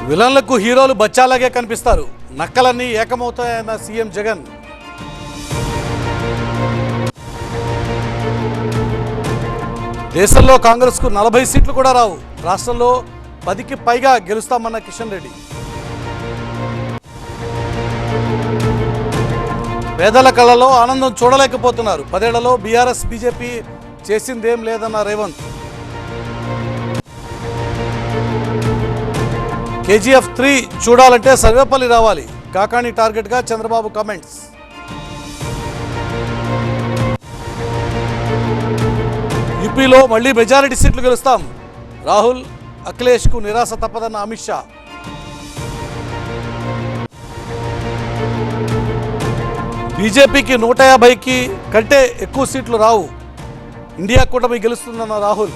విలన్లకు హీరోలు బచ్చాలాగే కనిపిస్తారు. నక్కలన్నీ ఏకమవుతాయన్న సీఎం జగన్. దేశంలో కాంగ్రెస్కు 40 సీట్లు కూడా రావు. రాష్ట్రంలో 10కి పైగా గెలుస్తామన్న కిషన్ రెడ్డి. పేదల కళ్ళలో ఆనందం చూడలేకపోతున్నారు. 10 ఏళ్లలో బీఆర్ఎస్ బీజేపీ చేసిందేం లేదన్న రేవంత్. కేజీఎఫ్ 3 చూడాలంటే సర్వేపల్లి రావాలి. కాకాణి టార్గెట్గా చంద్రబాబు కామెంట్స్. యూపీలో మళ్లీ మెజారిటీ సీట్లు గెలుస్తాం. రాహుల్ అఖిలేష్కు నిరాశ తప్పదన్న అమిత్ షా. బీజేపీకి 150కి కంటే ఎక్కువ సీట్లు రావు. ఇండియా కూటమి గెలుస్తుందన్న రాహుల్.